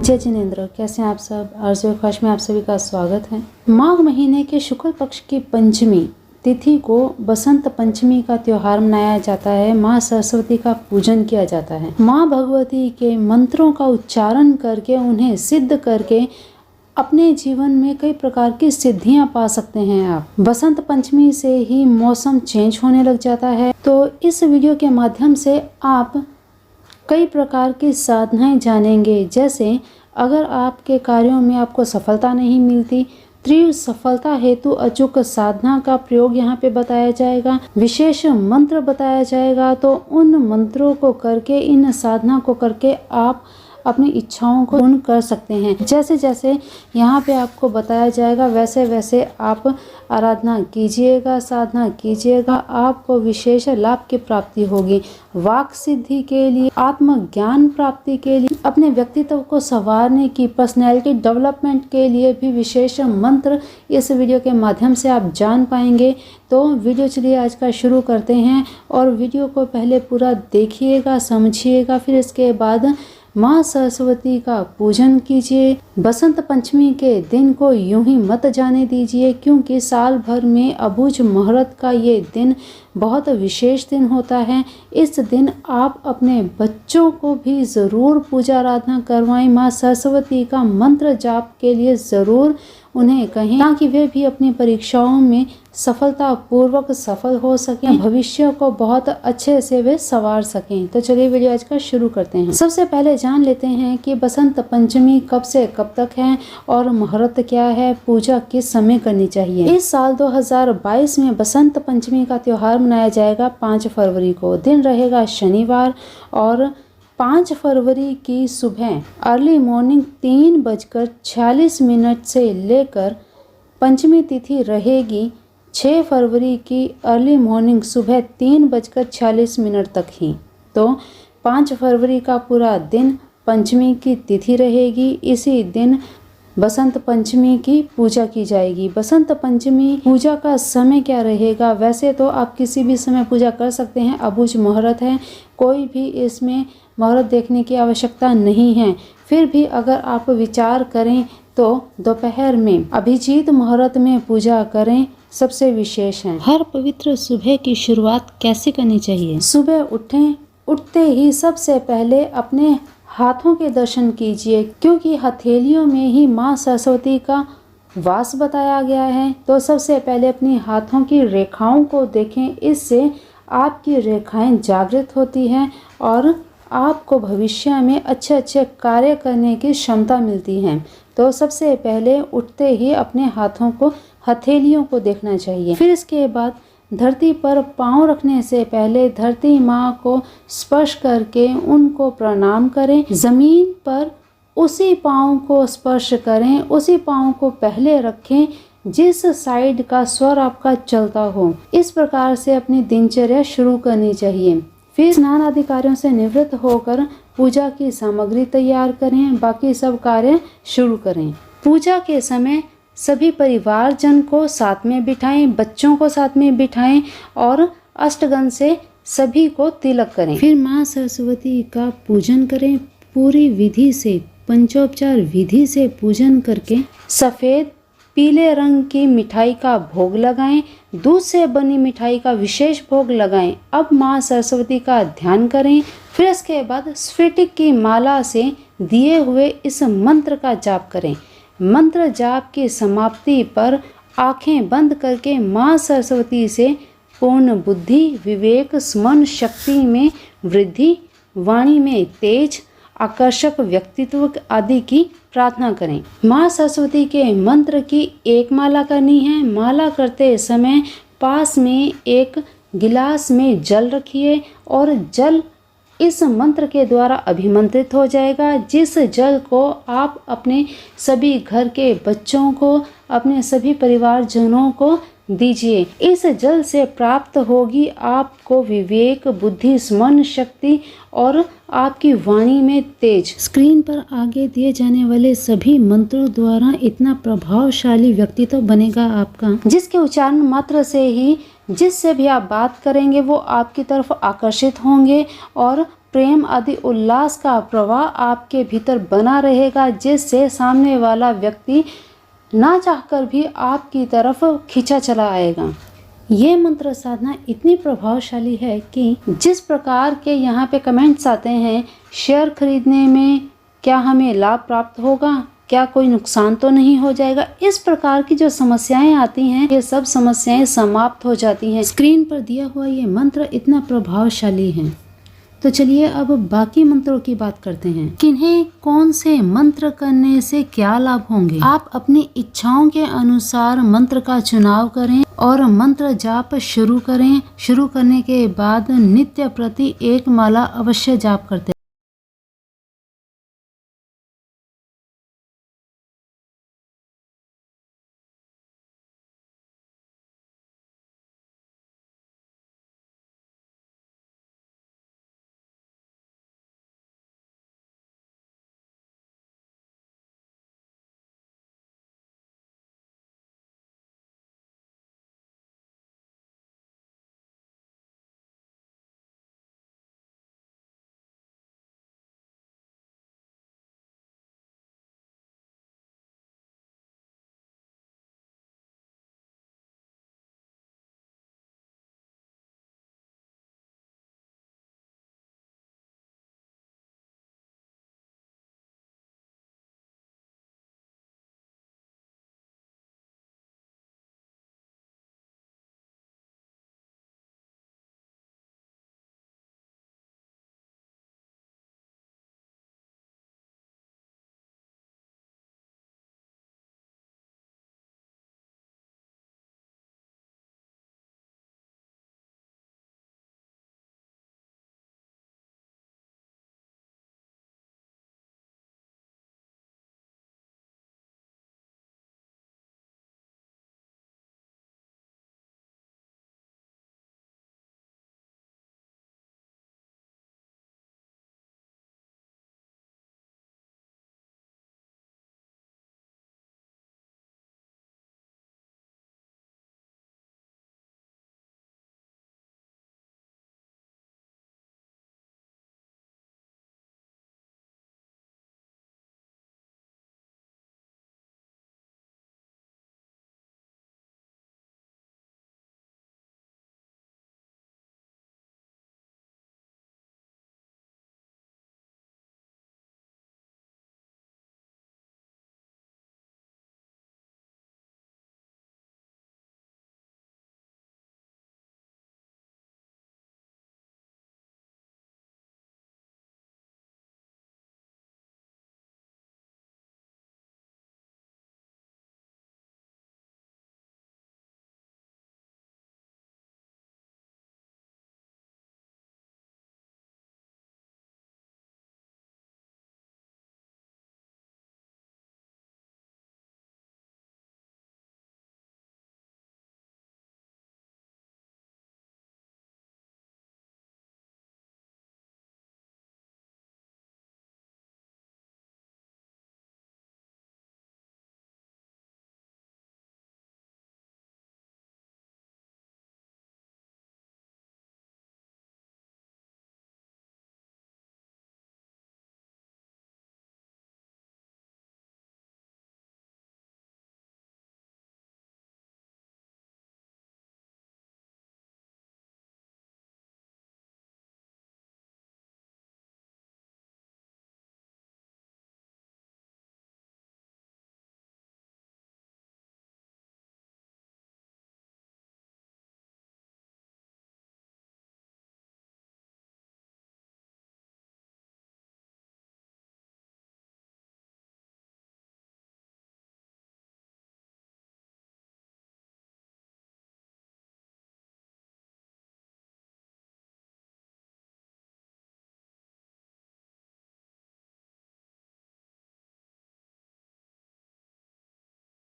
जय जिनेंद्र, कैसे हैं आप सब। आरज़ू ख्वाहिश में आप सभी का स्वागत है। माघ महीने के शुक्ल पक्ष की पंचमी तिथि को बसंत पंचमी का त्योहार मनाया जाता है। माँ सरस्वती का पूजन किया जाता है। माँ भगवती के मंत्रों का उच्चारण करके उन्हें सिद्ध करके अपने जीवन में कई प्रकार की सिद्धियां पा सकते हैं आप। बसंत पंचमी से ही मौसम चेंज होने लग जाता है। तो इस वीडियो के माध्यम से आप कई प्रकार की साधनाएं जानेंगे। जैसे अगर आपके कार्यों में आपको सफलता नहीं मिलती, तीव्र सफलता हेतु अचूक साधना का प्रयोग यहाँ पे बताया जाएगा। विशेष मंत्र बताया जाएगा। तो उन मंत्रों को करके, इन साधना को करके आप अपनी इच्छाओं को पूर्ण कर सकते हैं। जैसे जैसे यहाँ पे आपको बताया जाएगा वैसे वैसे आप आराधना कीजिएगा, साधना कीजिएगा, आपको विशेष लाभ की प्राप्ति होगी। वाक सिद्धि के लिए, आत्मज्ञान प्राप्ति के लिए, अपने व्यक्तित्व को संवारने की, पर्सनैलिटी डेवलपमेंट के लिए भी विशेष मंत्र इस वीडियो के माध्यम से आप जान पाएंगे। तो वीडियो चलिए आज का शुरू करते हैं। और वीडियो को पहले पूरा देखिएगा, समझिएगा, फिर इसके बाद माँ सरस्वती का पूजन कीजिए। बसंत पंचमी के दिन को यूं ही मत जाने दीजिए, क्योंकि साल भर में अबूझ मुहूर्त का ये दिन बहुत विशेष दिन होता है। इस दिन आप अपने बच्चों को भी ज़रूर पूजा आराधना करवाएं। माँ सरस्वती का मंत्र जाप के लिए ज़रूर उन्हें कहें, ताकि वे भी अपनी परीक्षाओं में सफलतापूर्वक सफल हो सकें, भविष्य को बहुत अच्छे से वे संवार सकें। तो चलिए वीडियो आज का शुरू करते हैं। सबसे पहले जान लेते हैं कि बसंत पंचमी कब से कब तक है और मुहूर्त क्या है, पूजा किस समय करनी चाहिए। इस साल 2022 में बसंत पंचमी का त्योहार मनाया जाएगा 5 फरवरी को। दिन रहेगा शनिवार और 5 फरवरी की सुबह अर्ली मॉर्निंग 3:46 से लेकर पंचमी तिथि रहेगी 6 फरवरी की अर्ली मॉर्निंग सुबह 3:46 तक ही। तो 5 फरवरी का पूरा दिन पंचमी की तिथि रहेगी। इसी दिन बसंत पंचमी की पूजा की जाएगी। बसंत पंचमी पूजा का समय क्या रहेगा? वैसे तो आप किसी भी समय पूजा कर सकते हैं, अबूझ मुहूर्त है, कोई भी इसमें मुहूर्त देखने की आवश्यकता नहीं है। फिर भी अगर आप विचार करें तो दोपहर में अभिजीत मुहूर्त में पूजा करें, सबसे विशेष है। हर पवित्र सुबह की शुरुआत कैसे करनी चाहिए? सुबह उठते ही सबसे पहले अपने हाथों के दर्शन कीजिए, क्योंकि हथेलियों में ही माँ सरस्वती का वास बताया गया है। तो सबसे पहले अपनी हाथों की रेखाओं को देखें, इससे आपकी रेखाएं जागृत होती हैं और आपको भविष्य में अच्छे अच्छे कार्य करने की क्षमता मिलती है। तो सबसे पहले उठते ही अपने हाथों को, हथेलियों को देखना चाहिए। फिर इसके बाद धरती पर पांव रखने से पहले धरती माँ को स्पर्श करके उनको प्रणाम करें। जमीन पर उसी पांव को स्पर्श करें, उसी पांव को पहले रखें जिस साइड का स्वर आपका चलता हो। इस प्रकार से अपनी दिनचर्या शुरू करनी चाहिए। फिर स्नान आदि कार्यों से निवृत्त होकर पूजा की सामग्री तैयार करें, बाकी सब कार्य शुरू करें। पूजा के समय सभी परिवारजन को साथ में बिठाएं, बच्चों को साथ में बिठाएं और अष्टगन से सभी को तिलक करें। फिर माँ सरस्वती का पूजन करें। पूरी विधि से, पंचोपचार विधि से पूजन करके सफ़ेद पीले रंग की मिठाई का भोग लगाएं। दूध से बनी मिठाई का विशेष भोग लगाएं। अब माँ सरस्वती का ध्यान करें। फिर इसके बाद स्फटिक की माला से दिए हुए इस मंत्र का जाप करें। मंत्र जाप की समाप्ति पर आंखें बंद करके माँ सरस्वती से पूर्ण बुद्धि, विवेक, स्मरण शक्ति में वृद्धि, वाणी में तेज, आकर्षक व्यक्तित्व आदि की प्रार्थना करें। माँ सरस्वती के मंत्र की एक माला करनी है। माला करते समय पास में एक गिलास में जल रखिए और जल इस मंत्र के द्वारा अभिमंत्रित हो जाएगा, जिस जल को आप अपने सभी घर के बच्चों को, अपने सभी परिवारजनों को दीजिए। इस जल से प्राप्त होगी आपको विवेक, बुद्धि, स्मरण शक्ति और आपकी वाणी में तेज। स्क्रीन पर आगे दिए जाने वाले सभी मंत्रों द्वारा इतना प्रभावशाली व्यक्तित्व बनेगा आपका, जिसके उच्चारण मात्र से ही जिससे भी आप बात करेंगे वो आपकी तरफ आकर्षित होंगे और प्रेम आदि उल्लास का प्रवाह आपके भीतर बना रहेगा, जिससे सामने वाला व्यक्ति ना चाहकर भी आपकी तरफ खींचा चला आएगा। ये मंत्र साधना इतनी प्रभावशाली है कि जिस प्रकार के यहाँ पे कमेंट्स आते हैं, शेयर खरीदने में क्या हमें लाभ प्राप्त होगा, क्या कोई नुकसान तो नहीं हो जाएगा, इस प्रकार की जो समस्याएं आती हैं, ये सब समस्याएं समाप्त हो जाती हैं। स्क्रीन पर दिया हुआ ये मंत्र इतना प्रभावशाली है। तो चलिए अब बाकी मंत्रों की बात करते हैं। किन्हें कौन से मंत्र करने से क्या लाभ होंगे। आप अपनी इच्छाओं के अनुसार मंत्र का चुनाव करें और मंत्र जाप शुरू करें। शुरू करने के बाद नित्य प्रति एक माला अवश्य जाप करते हैं।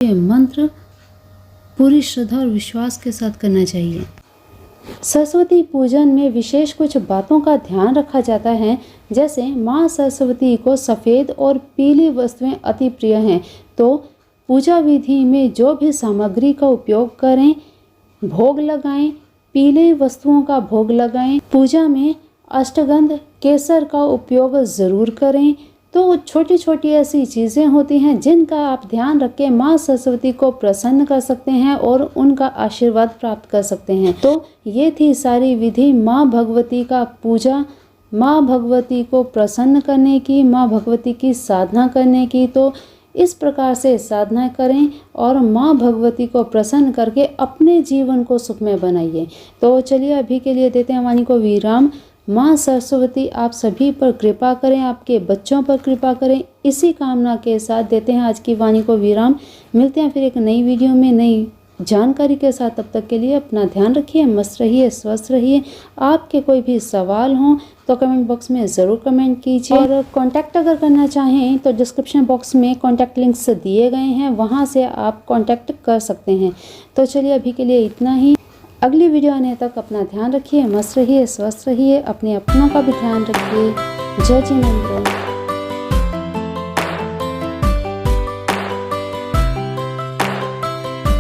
ये मंत्र पूरी श्रद्धा और विश्वास के साथ करना चाहिए। सरस्वती पूजन में विशेष कुछ बातों का ध्यान रखा जाता है, जैसे माँ सरस्वती को सफ़ेद और पीली वस्तुएं अति प्रिय हैं, तो पूजा विधि में जो भी सामग्री का उपयोग करें, भोग लगाएं, पीले वस्तुओं का भोग लगाएं। पूजा में अष्टगंध केसर का उपयोग ज़रूर करें। तो छोटी छोटी ऐसी चीज़ें होती हैं जिनका आप ध्यान रख के माँ सरस्वती को प्रसन्न कर सकते हैं और उनका आशीर्वाद प्राप्त कर सकते हैं। तो ये थी सारी विधि माँ भगवती का पूजा, माँ भगवती को प्रसन्न करने की, माँ भगवती की साधना करने की। तो इस प्रकार से साधना करें और माँ भगवती को प्रसन्न करके अपने जीवन को सुखमय बनाइए। तो चलिए अभी के लिए देते हैं वाणी को विराम। माँ सरस्वती आप सभी पर कृपा करें, आपके बच्चों पर कृपा करें, इसी कामना के साथ देते हैं आज की वाणी को विराम। मिलते हैं फिर एक नई वीडियो में नई जानकारी के साथ। तब तक के लिए अपना ध्यान रखिए, मस्त रहिए, स्वस्थ रहिए। आपके कोई भी सवाल हों तो कमेंट बॉक्स में ज़रूर कमेंट कीजिए और कांटेक्ट अगर करना चाहें तो डिस्क्रिप्शन बॉक्स में कांटेक्ट लिंक्स दिए गए हैं, वहां से आप कांटेक्ट कर सकते हैं। तो चलिए अभी के लिए इतना ही। अगली वीडियो आने तक अपना ध्यान रखिए, मस्त रहिए, स्वस्थ रहिए, अपने अपनों का भी ध्यान रखिए। जय जिनेंद्र।